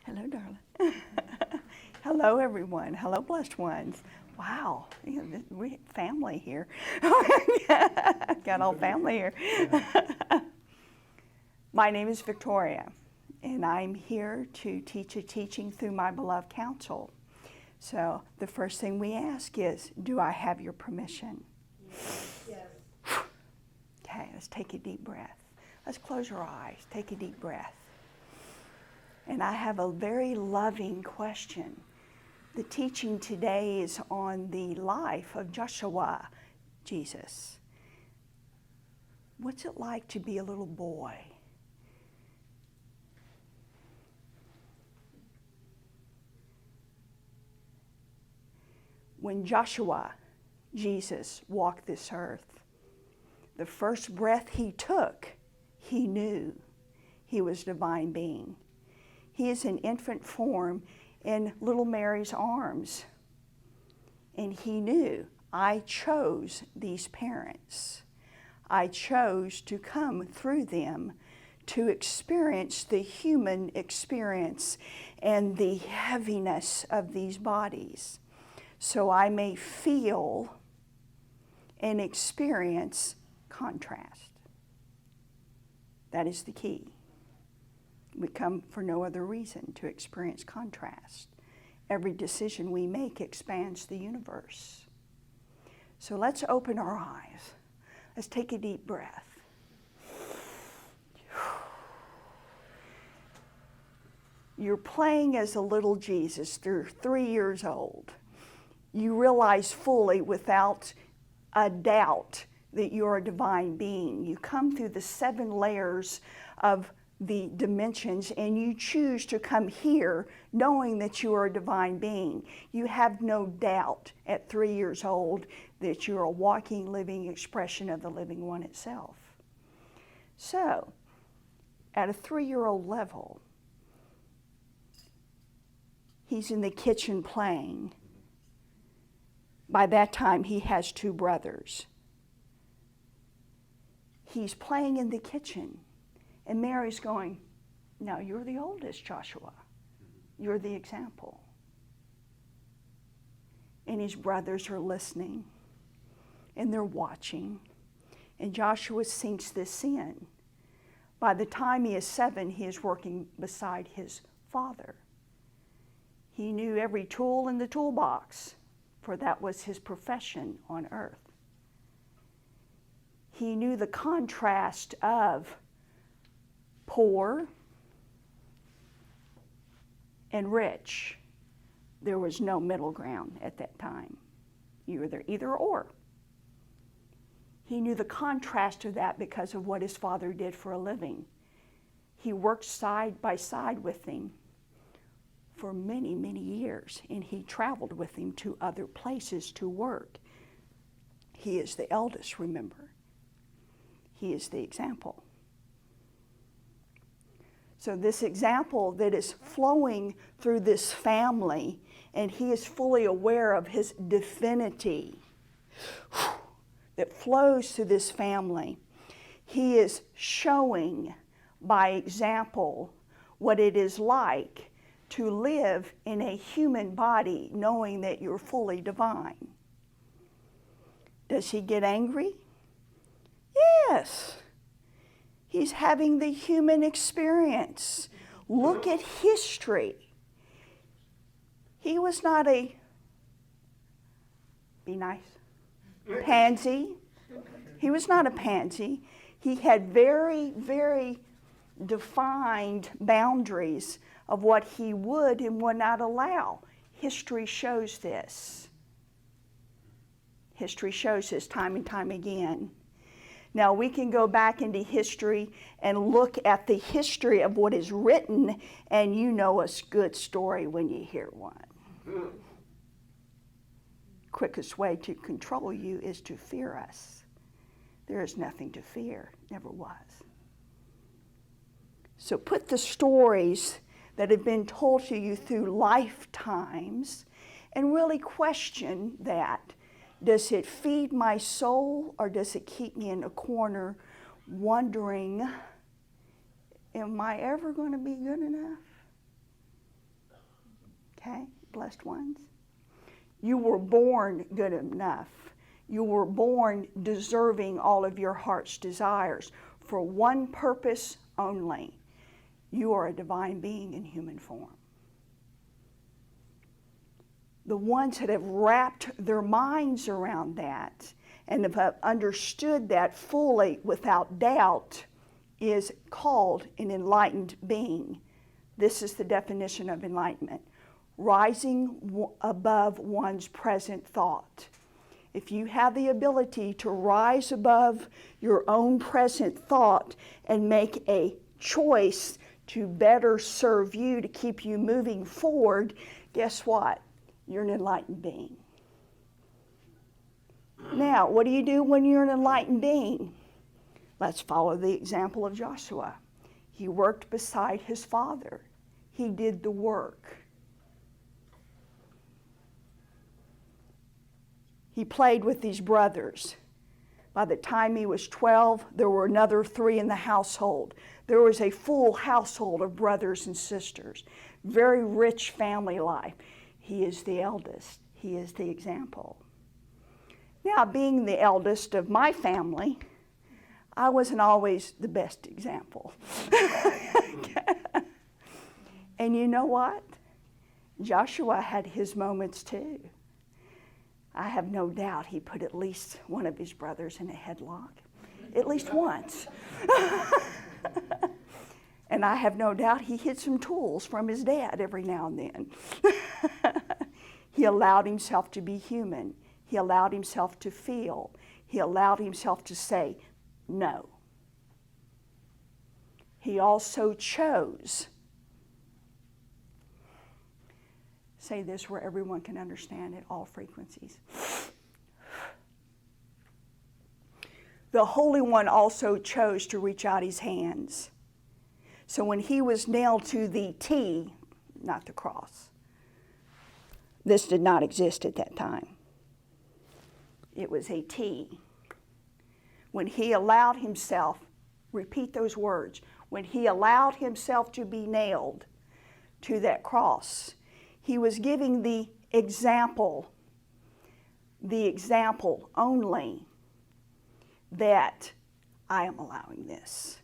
Hello, darling. Hello, everyone. Hello, blessed ones. Wow, we family here. Got all family here. My name is Victoria, and I'm here to teach a teaching through my beloved counsel. So the first thing we ask is, do I have your permission? Yes. Okay, let's take a deep breath. Let's close your eyes. Take a deep breath. And I have a very loving question. The teaching today is on the life of Joshua, Jesus. What's it like to be a little boy? When Joshua, Jesus, walked this earth, the first breath he took, he knew he was a divine being. He is in infant form in little Mary's arms. And he knew, I chose these parents. I chose to come through them to experience the human experience and the heaviness of these bodies, so I may feel and experience contrast. That is the key. We come for no other reason to experience contrast. Every decision we make expands the universe. So let's open our eyes. Let's take a deep breath. You're playing as a little Jesus through 3 years old. You realize fully, without a doubt, that you're a divine being. You come through the 7 layers of the dimensions, and you choose to come here knowing that you are a divine being. You have no doubt at 3 years old that you're a walking, living expression of the living one itself. So, at a 3-year-old level, he's in the kitchen playing. By that time, he has 2 brothers. He's playing in the kitchen. And Mary's going, now you're the oldest, Joshua. You're the example. And his brothers are listening. And they're watching. And Joshua sinks this in. By the time he is 7, he is working beside his father. He knew every tool in the toolbox, for that was his profession on earth. He knew the contrast of poor and rich. There was no middle ground at that time. You were either or. He knew the contrast of that because of what his father did for a living. He worked side by side with him for many, many years, and he traveled with him to other places to work. He is the eldest, remember. He is the example. So this example that is flowing through this family, and he is fully aware of his divinity that flows through this family. He is showing by example what it is like to live in a human body knowing that you're fully divine. Does he get angry? Yes. He's having the human experience. Look at history. He was not a, be nice, pansy. He was not a pansy. He had very, very defined boundaries of what he would and would not allow. History shows this. History shows this time and time again. Now, we can go back into history and look at the history of what is written, and you know a good story when you hear one. Quickest way to control you is to fear us. There is nothing to fear, never was. So put the stories that have been told to you through lifetimes and really question that. Does it feed my soul, or does it keep me in a corner wondering, am I ever going to be good enough? Okay, blessed ones. You were born good enough. You were born deserving all of your heart's desires for one purpose only. You are a divine being in human form. The ones that have wrapped their minds around that and have understood that fully without doubt is called an enlightened being. This is the definition of enlightenment. Rising above one's present thought. If you have the ability to rise above your own present thought and make a choice to better serve you, to keep you moving forward, guess what? You're an enlightened being. Now, what do you do when you're an enlightened being? Let's follow the example of Joshua. He worked beside his father. He did the work. He played with these brothers. By the time he was 12, there were another 3 in the household. There was a full household of brothers and sisters. Very rich family life. He is the eldest. He is the example. Now, being the eldest of my family, I wasn't always the best example. And you know what? Joshua had his moments too. I have no doubt he put at least one of his brothers in a headlock. At least once. And I have no doubt he hid some tools from his dad every now and then. He allowed himself to be human. He allowed himself to feel. He allowed himself to say no. He also chose. Say this where everyone can understand it, all frequencies. The Holy One also chose to reach out his hands. So when he was nailed to the T, not the cross, this did not exist at that time. It was a T. When he allowed himself, repeat those words, when he allowed himself to be nailed to that cross, he was giving the example only that I am allowing this.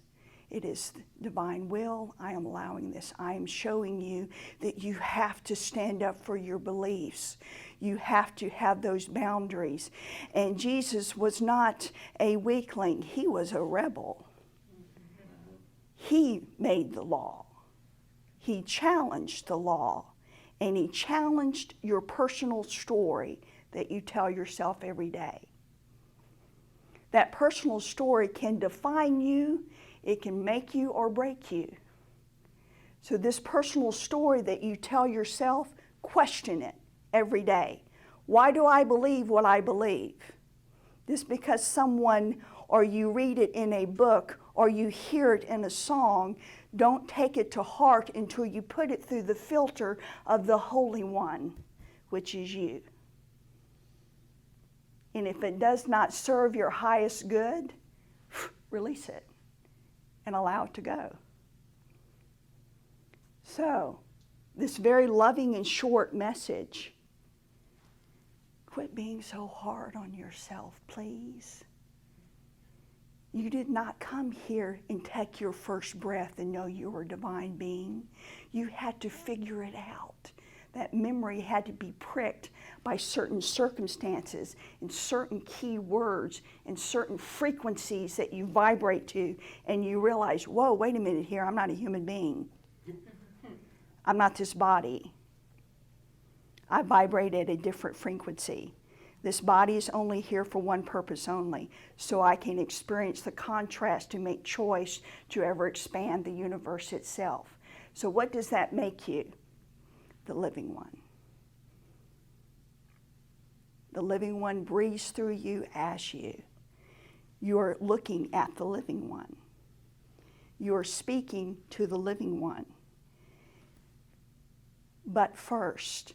It is divine will. I am allowing this. I am showing you that you have to stand up for your beliefs. You have to have those boundaries. And Jesus was not a weakling. He was a rebel. He made the law. He challenged the law. And he challenged your personal story that you tell yourself every day. That personal story can define you. It can make you or break you. So this personal story that you tell yourself, question it every day. Why do I believe what I believe? Just because someone, or you read it in a book, or you hear it in a song, don't take it to heart until you put it through the filter of the Holy One, which is you. And if it does not serve your highest good, release it and allow it to go. So, this very loving and short message, quit being so hard on yourself, please. You did not come here and take your first breath and know you were a divine being. You had to figure it out. That memory had to be pricked by certain circumstances and certain key words and certain frequencies that you vibrate to, and you realize, whoa, wait a minute here, I'm not a human being. I'm not this body. I vibrate at a different frequency. This body is only here for one purpose only, so I can experience the contrast to make choice to ever expand the universe itself. So what does that make you? The living one. The living one breathes through you as you. You are looking at the living one. You are speaking to the living one. But first,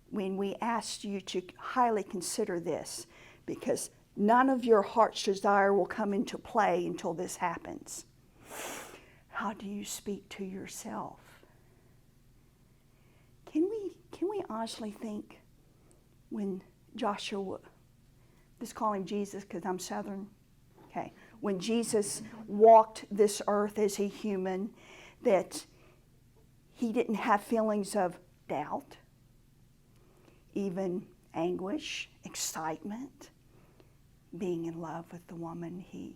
when we asked you to highly consider this, because none of your heart's desire will come into play until this happens. How do you speak to yourself? Can we honestly think when Joshua, just call him Jesus because I'm Southern, okay, when Jesus walked this earth as a human, that he didn't have feelings of doubt, even anguish, excitement, being in love with the woman he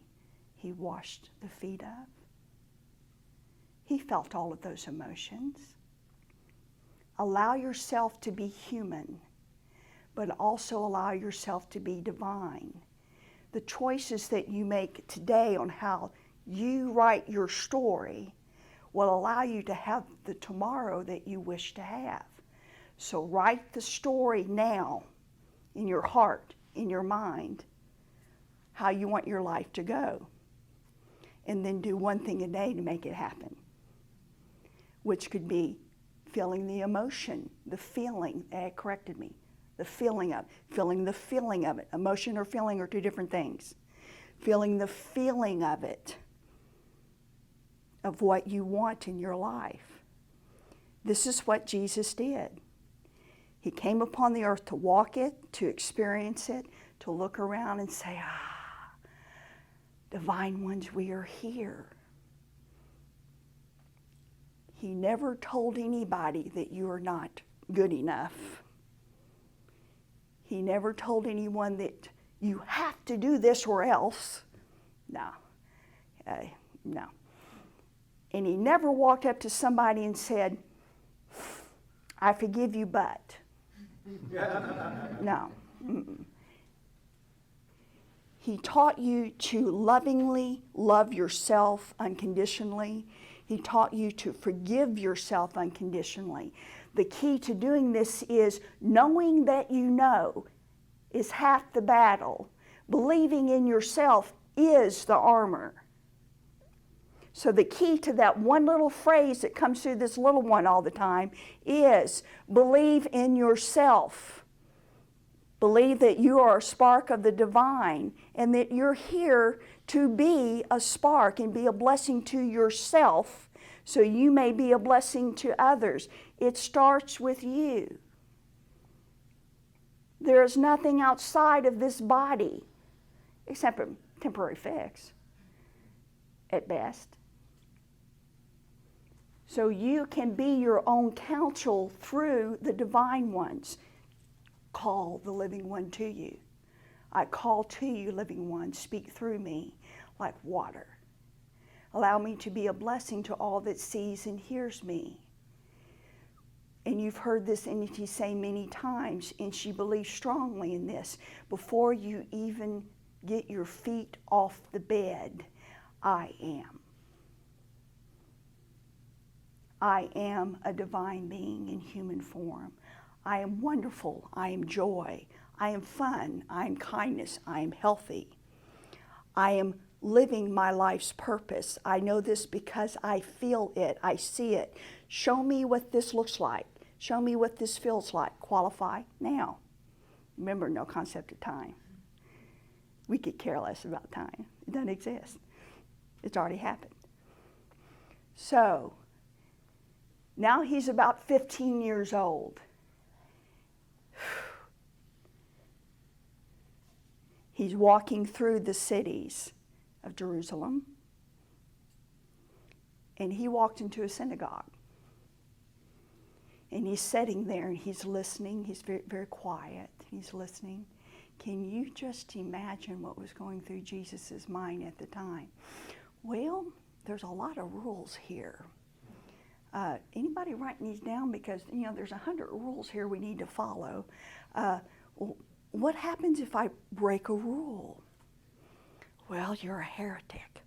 washed the feet of? He felt all of those emotions. Allow yourself to be human, but also allow yourself to be divine. The choices that you make today on how you write your story will allow you to have the tomorrow that you wish to have. So write the story now in your heart, in your mind, how you want your life to go. And then do one thing a day to make it happen, which could be feeling the emotion, the feeling. It corrected me. The feeling of it. Emotion or feeling are two different things. Feeling the feeling of it, of what you want in your life. This is what Jesus did. He came upon the earth to walk it, to experience it, to look around and say, divine ones, we are here. He never told anybody that you are not good enough. He never told anyone that you have to do this or else. No. No. And he never walked up to somebody and said, I forgive you, but. No. Mm-mm. He taught you to lovingly love yourself unconditionally. He taught you to forgive yourself unconditionally. The key to doing this is knowing that you know is half the battle. Believing in yourself is the armor. So the key to that one little phrase that comes through this little one all the time is believe in yourself. Believe that you are a spark of the divine and that you're here to be a spark and be a blessing to yourself so you may be a blessing to others. It starts with you. There is nothing outside of this body except a temporary fix at best. So you can be your own counsel through the divine ones. Call the living one to you. I call to you, living one, speak through me like water. Allow me to be a blessing to all that sees and hears me. And you've heard this entity say many times, and she believes strongly in this. Before you even get your feet off the bed, I am. I am a divine being in human form. I am wonderful. I am joy. I am fun. I am kindness. I am healthy. I am living my life's purpose. I know this because I feel it. I see it. Show me what this looks like. Show me what this feels like. Qualify now. Remember, no concept of time. We could care less about time. It doesn't exist. It's already happened. So, now he's about 15 years old. He's walking through the cities of Jerusalem, and he walked into a synagogue. And he's sitting there and he's listening. He's very, very quiet. He's listening. Can you just imagine what was going through Jesus' mind at the time? Well, there's a lot of rules here. Anybody writing these down? Because, there's 100 rules here we need to follow. What happens if I break a rule? Well, you're a heretic.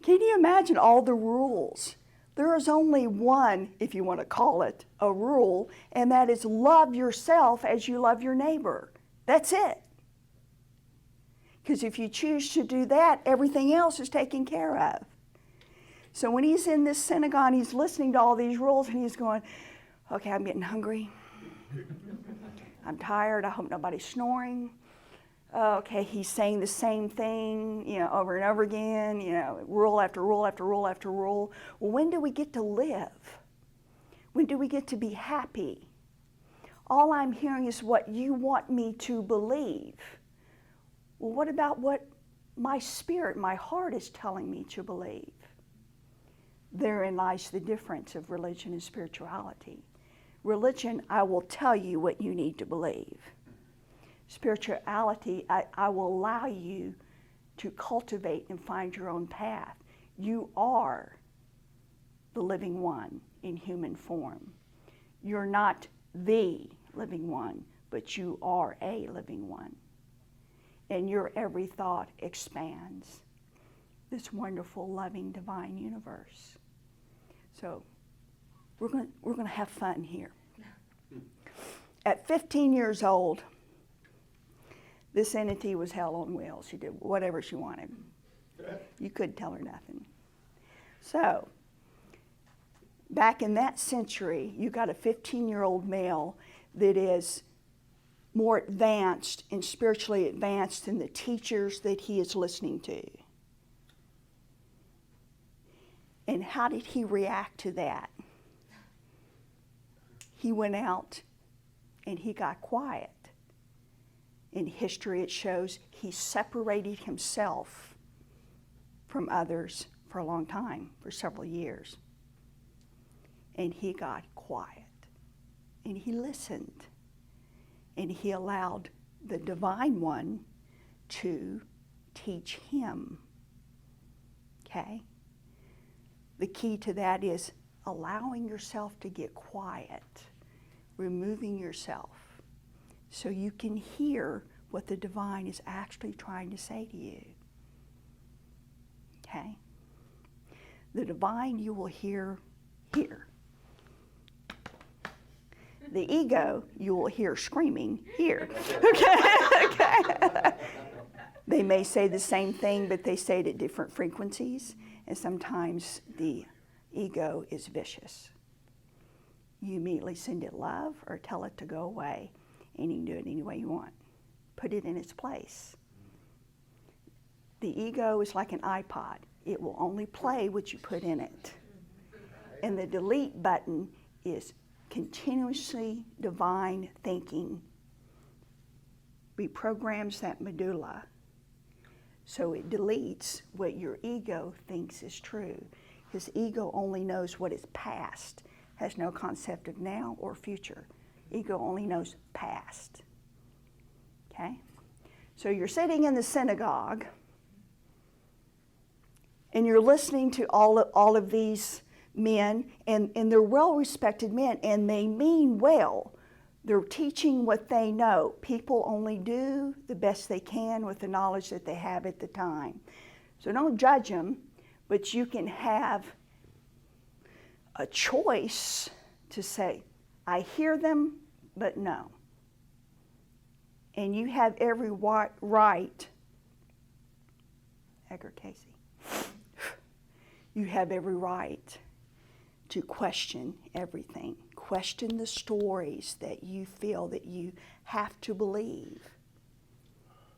Can you imagine all the rules? There is only one, if you want to call it a rule, and that is love yourself as you love your neighbor. That's it. Because if you choose to do that, everything else is taken care of. So when he's in this synagogue, he's listening to all these rules, and he's going, okay, I'm getting hungry. I'm tired. I hope nobody's snoring. okay, he's saying the same thing, over and over again, rule after rule after rule after rule. Well, when do we get to live? When do we get to be happy? All I'm hearing is what you want me to believe. Well, what about what my spirit, my heart is telling me to believe? Therein lies the difference of religion and spirituality. Religion, I will tell you what you need to believe. Spirituality, I will allow you to cultivate and find your own path. You are the living one in human form. You're not the living one, but you are a living one. And your every thought expands this wonderful, loving, divine universe. So we're going to have fun here. At 15 years old, this entity was hell on wheels. She did whatever she wanted. You couldn't tell her nothing. So, back in that century, you got a 15-year-old male that is more advanced and spiritually advanced than the teachers that he is listening to. And how did he react to that? He went out and he got quiet. In history, it shows he separated himself from others for a long time, for several years. And he got quiet. And he listened. And he allowed the Divine One to teach him. Okay? The key to that is allowing yourself to get quiet, removing yourself, so you can hear what the divine is actually trying to say to you. Okay? The divine you will hear here. The ego you will hear screaming here. Okay? They may say the same thing, but they say it at different frequencies, and sometimes the ego is vicious. You immediately send it love or tell it to go away, and you can do it any way you want. Put it in its place. The ego is like an iPod. It will only play what you put in it. And the delete button is continuously divine thinking. Reprograms that medulla. So it deletes what your ego thinks is true. Because ego only knows what is past, has no concept of now or future. Ego only knows past. Okay? So you're sitting in the synagogue and you're listening to all of these men, and they're well-respected men, and they mean well. They're teaching what they know. People only do the best they can with the knowledge that they have at the time. So don't judge them, but you can have a choice to say, I hear them, but no. And you have every right, Edgar Casey, you have every right to question everything. Question the stories that you feel that you have to believe.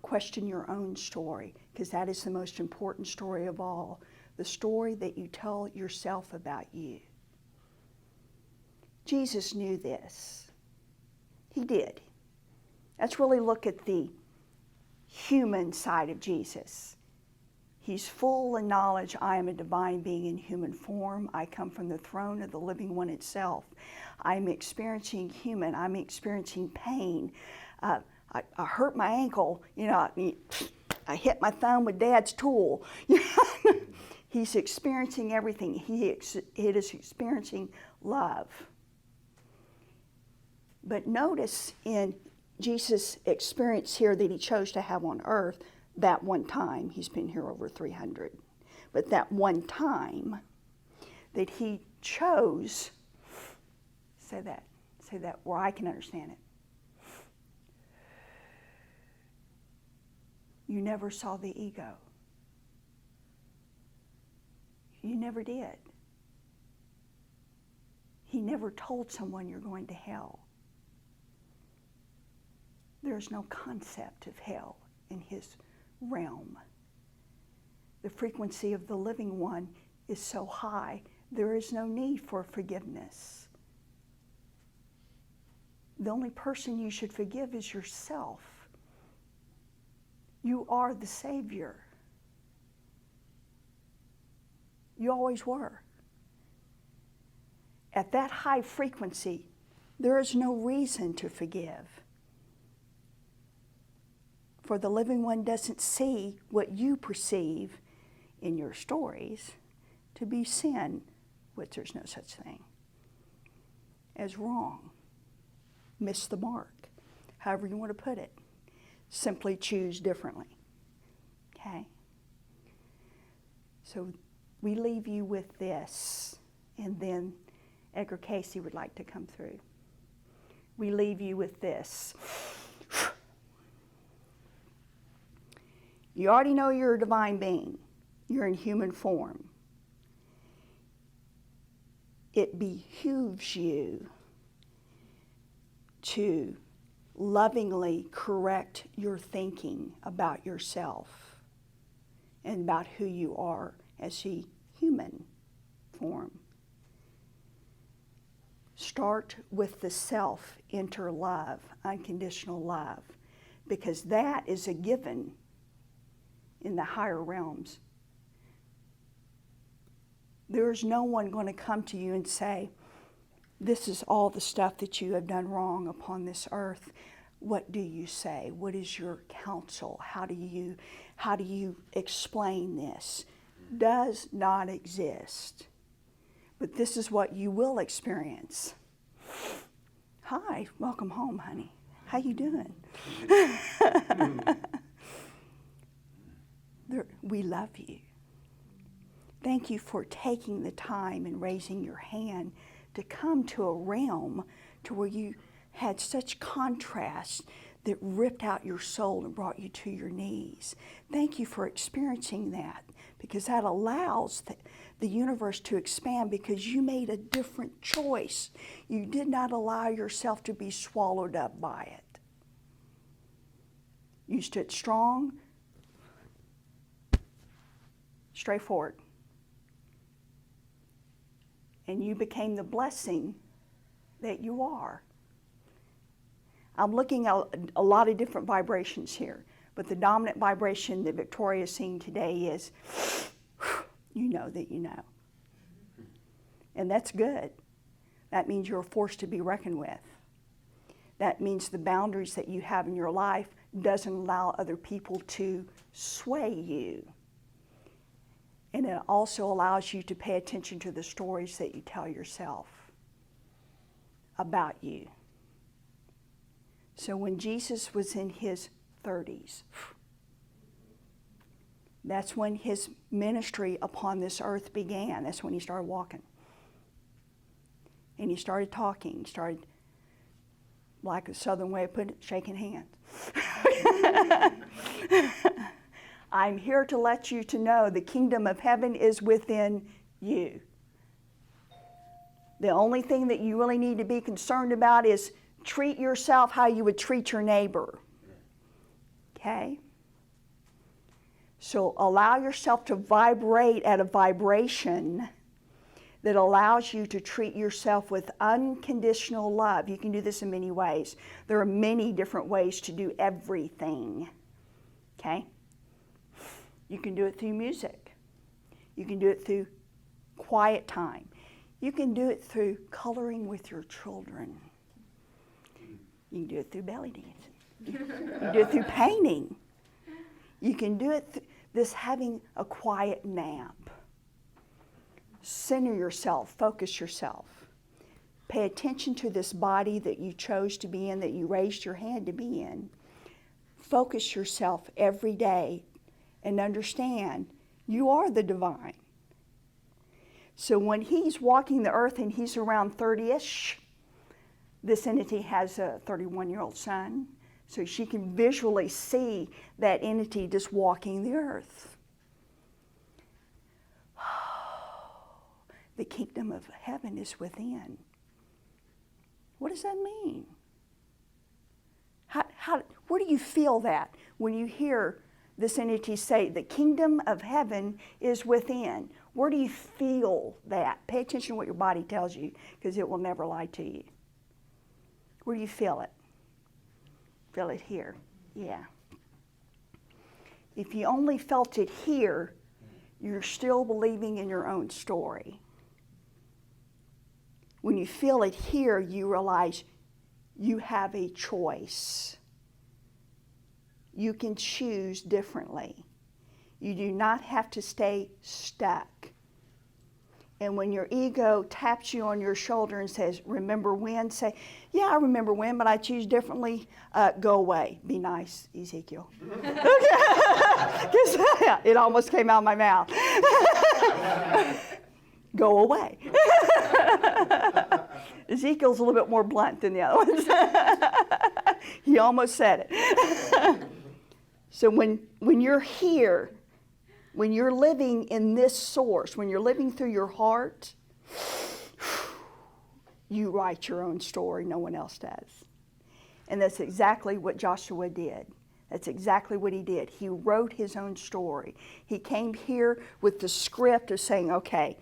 Question your own story, because that is the most important story of all. The story that you tell yourself about you. Jesus knew this. He did. Let's really look at the human side of Jesus. He's full in knowledge. I am a divine being in human form. I come from the throne of the living one itself. I'm experiencing human. I'm experiencing pain. I hurt my ankle. I hit my thumb with Dad's tool. He's experiencing everything. He is experiencing love. But notice in Jesus' experience here that he chose to have on earth, that one time, he's been here over 300, but that one time that he chose, say that where I can understand it. You never saw the ego. You never did. He never told someone you're going to hell. There's no concept of hell in his realm. The frequency of the living one is so high, there is no need for forgiveness. The only person you should forgive is yourself. You are the Savior. You always were. At that high frequency, there is no reason to forgive. For the living one doesn't see what you perceive in your stories to be sin, which there's no such thing, as wrong, miss the mark, however you want to put it. Simply choose differently. Okay? So we leave you with this, and then Edgar Casey would like to come through. We leave you with this. You already know you're a divine being. You're in human form. It behooves you to lovingly correct your thinking about yourself and about who you are as a human form. Start with the self, enter love, unconditional love, because that is a given in the higher realms. There's no one going to come to you and say, this is all the stuff that you have done wrong upon this earth. What do you say? What is your counsel? How do you explain this? Does not exist. But this is what you will experience. Hi, welcome home, honey. How you doing? We love you. Thank you for taking the time and raising your hand to come to a realm to where you had such contrast that ripped out your soul and brought you to your knees. Thank you for experiencing that, because that allows the universe to expand, because you made a different choice. You did not allow yourself to be swallowed up by it. You stood strong, straightforward. And you became the blessing that you are. I'm looking at a lot of different vibrations here, but the dominant vibration that Victoria is seeing today is, you know that you know. And that's good. That means you're a force to be reckoned with. That means the boundaries that you have in your life doesn't allow other people to sway you. And it also allows you to pay attention to the stories that you tell yourself about you. So when Jesus was in his 30s, that's when his ministry upon this earth began. That's when he started walking. And he started talking. He started, like a southern way of putting it, shaking hands. I'm here to let you to know the kingdom of heaven is within you. The only thing that you really need to be concerned about is treat yourself how you would treat your neighbor. Okay? So allow yourself to vibrate at a vibration that allows you to treat yourself with unconditional love. You can do this in many ways. There are many different ways to do everything. Okay? You can do it through music. You can do it through quiet time. You can do it through coloring with your children. You can do it through belly dancing. You can do it through painting. You can do it this having a quiet nap. Center yourself, focus yourself. Pay attention to this body that you chose to be in, that you raised your hand to be in. Focus yourself every day and understand you are the divine. So when he's walking the earth and he's around 30-ish, this entity has a 31-year-old son, so she can visually see that entity just walking the earth. The kingdom of heaven is within. What does that mean? Where do you feel that when you hear this entity say, the kingdom of heaven is within? Where do you feel that? Pay attention to what your body tells you, because it will never lie to you. Where do you feel it? Feel it here. Yeah. If you only felt it here, you're still believing in your own story. When you feel it here, you realize you have a choice. You can choose differently. You do not have to stay stuck. And when your ego taps you on your shoulder and says, remember when? Say, yeah, I remember when, but I choose differently. Go away. Be nice, Ezekiel. It almost came out of my mouth. Go away. Ezekiel's a little bit more blunt than the other ones. He almost said it. So when you're here, when you're living in this source, when you're living through your heart, you write your own story. No one else does. And that's exactly what Joshua did. That's exactly what he did. He wrote his own story. He came here with the script of saying, okay,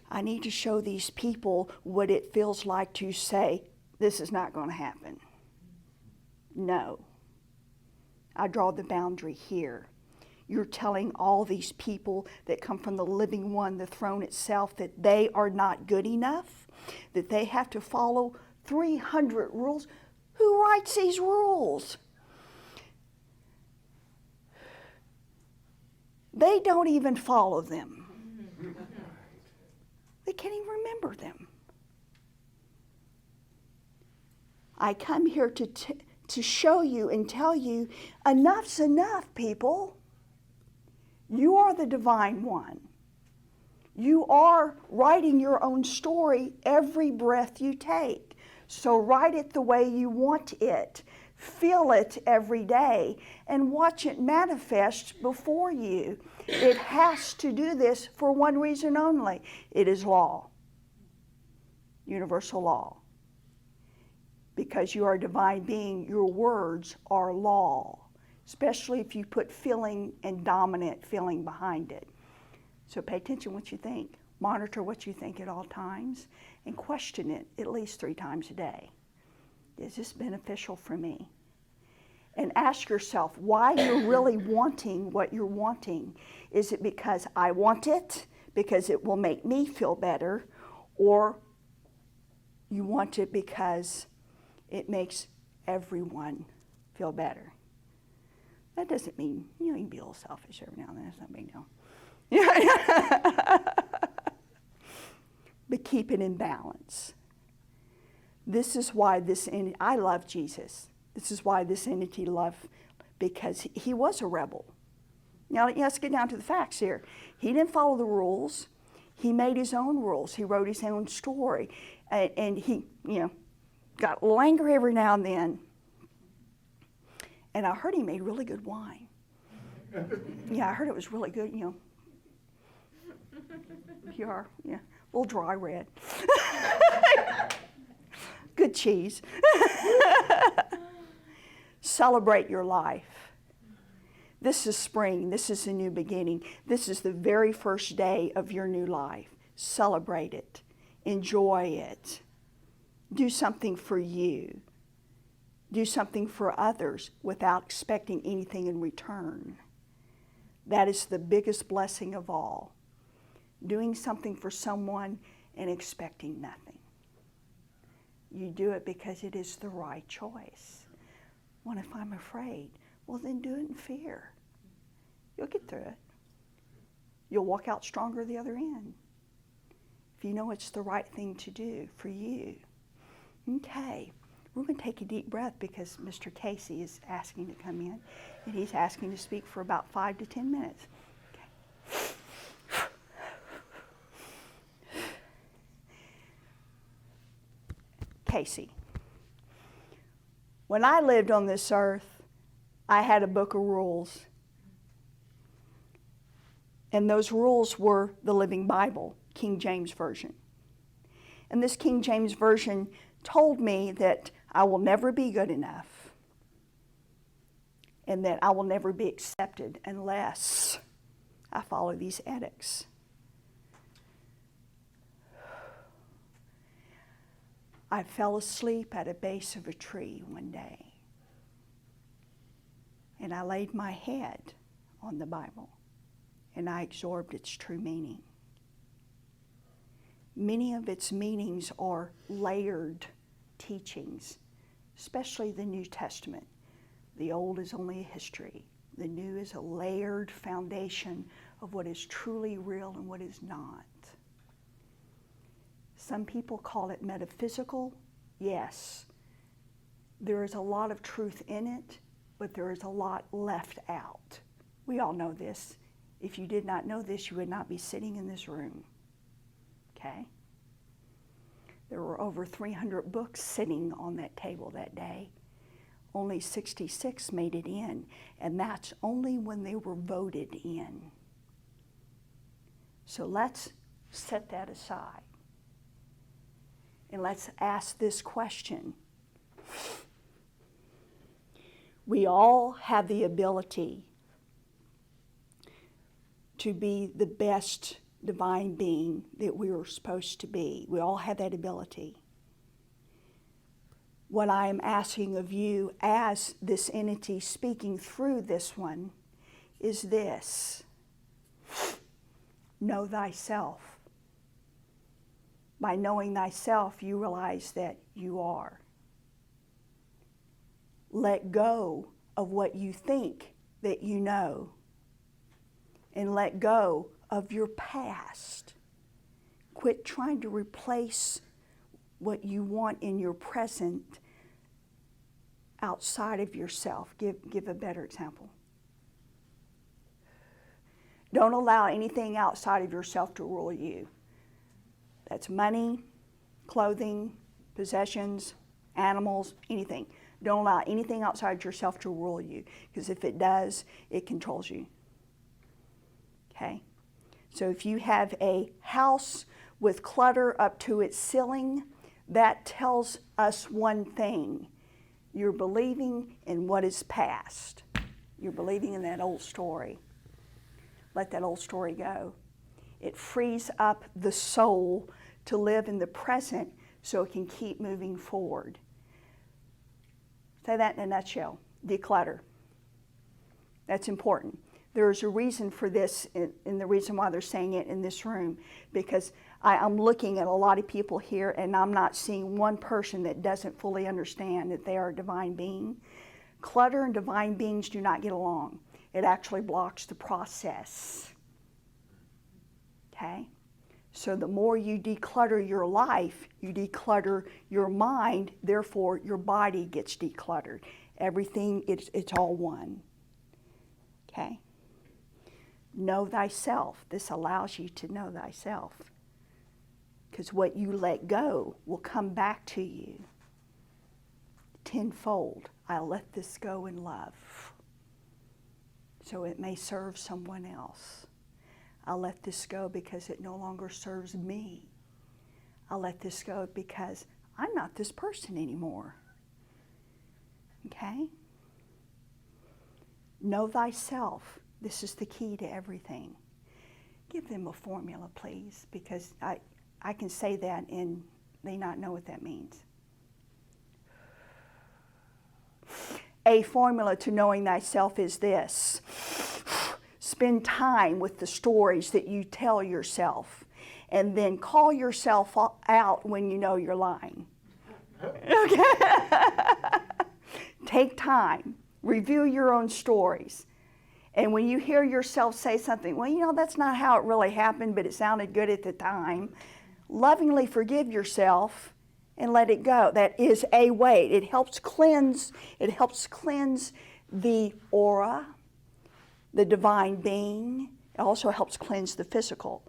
I need to show these people what it feels like to say, this is not going to happen. No. I draw the boundary here. You're telling all these people that come from the living one, the throne itself, that they are not good enough, that they have to follow 300 rules. Who writes these rules? They don't even follow them. They can't even remember them. I come here to show you and tell you, enough's enough, people. You are the divine one. You are writing your own story every breath you take. So write it the way you want it. Feel it every day and watch it manifest before you. It has to do this for one reason only. It is law. Universal law. Because you are a divine being, your words are law. Especially if you put feeling and dominant feeling behind it. So pay attention to what you think. Monitor what you think at all times and question it at least 3 times a day. Is this beneficial for me? And ask yourself why you're really wanting what you're wanting. Is it because I want it, because it will make me feel better, or you want it because it makes everyone feel better? That doesn't mean, you can be a little selfish every now and then. It's not a big deal. But keep it in balance. This is why I love Jesus. This is why this entity loved, because he was a rebel. Now, let's get down to the facts here. He didn't follow the rules. He made his own rules. He wrote his own story. And he, got a little angry every now and then. And I heard he made really good wine. Yeah, I heard it was really good, PR, yeah. A little dry red. Good cheese. Celebrate your life. This is spring. This is a new beginning. This is the very first day of your new life. Celebrate it. Enjoy it. Do something for you. Do something for others without expecting anything in return. That is the biggest blessing of all. Doing something for someone and expecting nothing. You do it because it is the right choice. Well, if I'm afraid, well, then do it in fear. You'll get through it. You'll walk out stronger the other end. If you know it's the right thing to do for you. Okay. We're going to take a deep breath because Mr. Casey is asking to come in, and he's asking to speak for about 5 to 10 minutes. Okay. Casey, when I lived on this earth, I had a book of rules. And those rules were the Living Bible, King James Version. And this King James Version told me that I will never be good enough. and that I will never be accepted unless I follow these edicts. I fell asleep at a base of a tree one day, and I laid my head on the Bible, and I absorbed its true meaning. Many of its meanings are layered teachings, especially the New Testament. The Old is only a history. The New is a layered foundation of what is truly real and what is not. Some people call it metaphysical. Yes, there is a lot of truth in it, but there is a lot left out. We all know this. If you did not know this, you would not be sitting in this room. Okay? There were over 300 books sitting on that table that day. Only 66 made it in, and that's only when they were voted in. So let's set that aside. And let's ask this question. We all have the ability to be the best divine being that we are supposed to be. We all have that ability. What I am asking of you as this entity speaking through this one is this. Know thyself. By knowing thyself, you realize that you are. Let go of what you think that you know, and let go of your past. Quit trying to replace what you want in your present outside of yourself. Give a better example. Don't allow anything outside of yourself to rule you. That's money, clothing, possessions, animals, anything. Don't allow anything outside yourself to rule you, because if it does, it controls you. Okay? So if you have a house with clutter up to its ceiling, that tells us one thing. You're believing in what is past. You're believing in that old story. Let that old story go. It frees up the soul to live in the present so it can keep moving forward. Say that in a nutshell. Declutter. That's important. There's a reason for this, and the reason why they're saying it in this room, because I'm looking at a lot of people here, and I'm not seeing one person that doesn't fully understand that they are a divine being. Clutter and divine beings do not get along. It actually blocks the process. Okay? So the more you declutter your life, you declutter your mind, therefore your body gets decluttered. Everything, it's all one. Okay? Know thyself. This allows you to know thyself. Because what you let go will come back to you tenfold. I'll let this go in love, so it may serve someone else. I'll let this go because it no longer serves me. I'll let this go because I'm not this person anymore. Okay? Know thyself. This is the key to everything. Give them a formula, please, because I can say that and they not know what that means. A formula to knowing thyself is this. Spend time with the stories that you tell yourself, and then call yourself out when you know you're lying. Okay? Take time. Review your own stories. And when you hear yourself say something, well, you know, that's not how it really happened, but it sounded good at the time, lovingly forgive yourself and let it go. That is a way. It helps cleanse the aura, the divine being. It also helps cleanse the physical.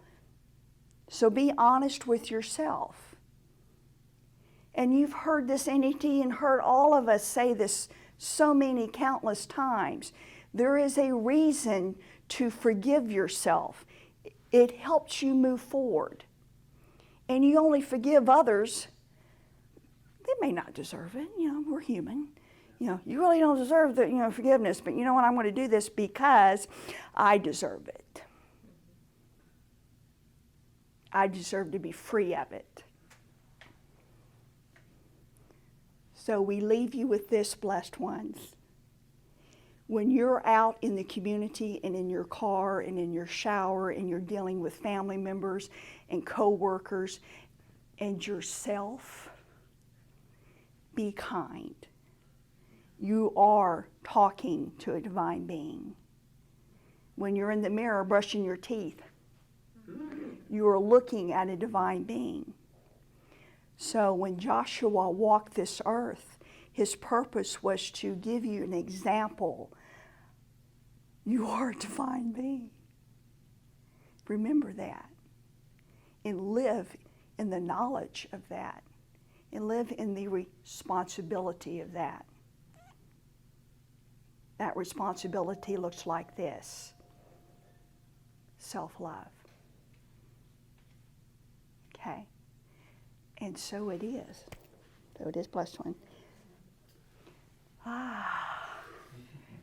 So be honest with yourself. And you've heard this entity and heard all of us say this so many countless times. There is a reason to forgive yourself. It helps you move forward. And you only forgive others. They may not deserve it. You know, we're human. You really don't deserve the, forgiveness, but you know what? I'm going to do this because I deserve it. I deserve to be free of it. So we leave you with this, blessed ones. When you're out in the community and in your car and in your shower and you're dealing with family members and co-workers and yourself, be kind. You are talking to a divine being. When you're in the mirror brushing your teeth, you are looking at a divine being. So when Joshua walked this earth, his purpose was to give you an example. You are a divine being. Remember that. And live in the knowledge of that. And live in the responsibility of that. That responsibility looks like this. Self-love. Okay? And so it is. So it is, blessed one.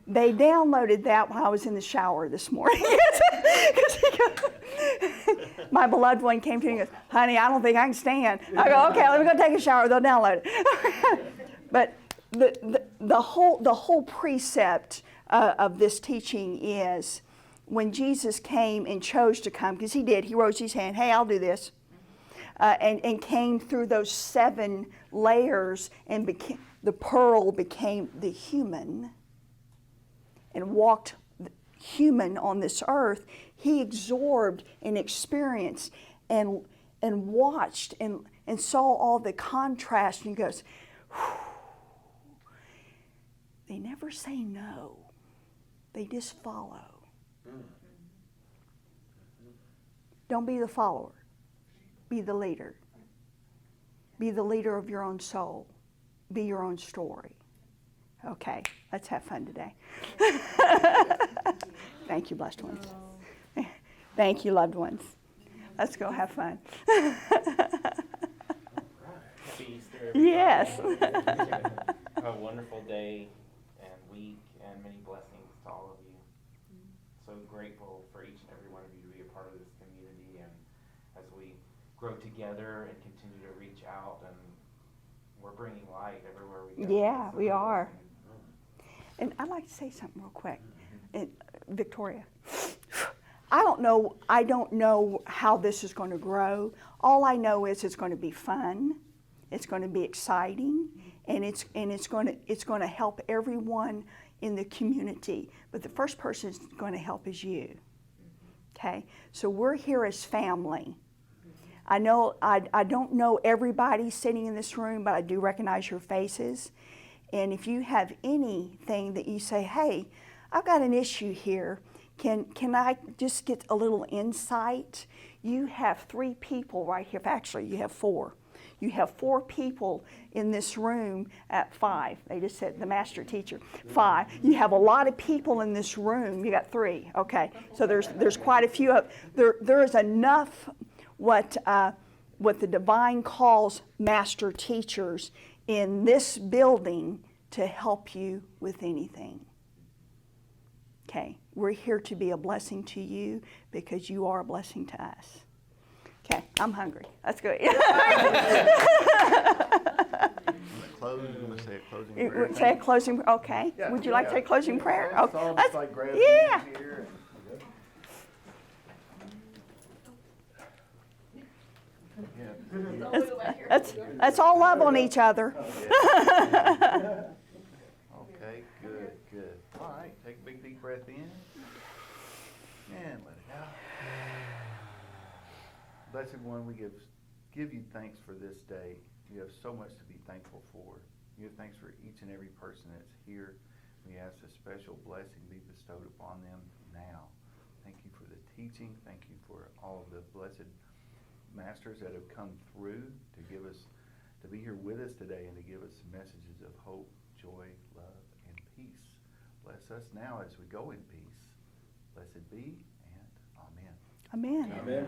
They downloaded that while I was in the shower this morning. My beloved one came to me and goes, honey, I don't think I can stand. I go, okay, let me go take a shower. They'll download it. But the whole precept of this teaching is when Jesus came and chose to come, because he did, he rose his hand, hey, I'll do this. And came through those 7 layers and the pearl became the human and walked human on this earth. He absorbed and experienced and watched and saw all the contrast, and he goes, whew. They never say no. They just follow. Don't be the follower. Be the leader. Be the leader of your own soul. Be your own story. Okay, let's have fun today. Thank you, blessed ones. Thank you, loved ones. Let's go have fun. Happy Easter, everybody. Yes. A wonderful day and week and many blessings to all of you. So grateful for each and every one of you to be a part of this community, and as we grow together and continue to reach out, and we're bringing light everywhere we go. Yeah, we are. And I'd like to say something real quick. Victoria, I don't know how this is going to grow. All I know is it's going to be fun. It's going to be exciting, and it's going to help everyone in the community. But the first person it's going to help is you. Okay? So we're here as family. I know I don't know everybody sitting in this room, but I do recognize your faces. And if you have anything that you say, hey, I've got an issue here, can I just get a little insight? You have 3 people right here. Actually, you have 4. You have 4 people in this room at 5. They just said the master teacher, 5. You have a lot of people in this room. You got 3. Okay, so there's quite a few. There is enough what the divine calls master teachers in this building to help you with anything. Okay, we're here to be a blessing to you because you are a blessing to us. Okay, I'm hungry. Let's go. You want to say a closing prayer? Say a closing. Okay. Yeah, Would you like to say a closing prayer? Yeah, Okay. it's like grab Yeah. here. Let's all love on each other. Okay, good. All right, take a big deep breath in and let it out. Blessed one, we give you thanks for this day. You have so much to be thankful for. You have thanks for each and every person that's here. We ask a special blessing be bestowed upon them now. Thank you for the teaching. Thank you for all of the blessed masters that have come through to be here with us today and to give us messages of hope, joy, love, and peace. Bless us now as we go in peace. Blessed be, and amen. Amen. Amen.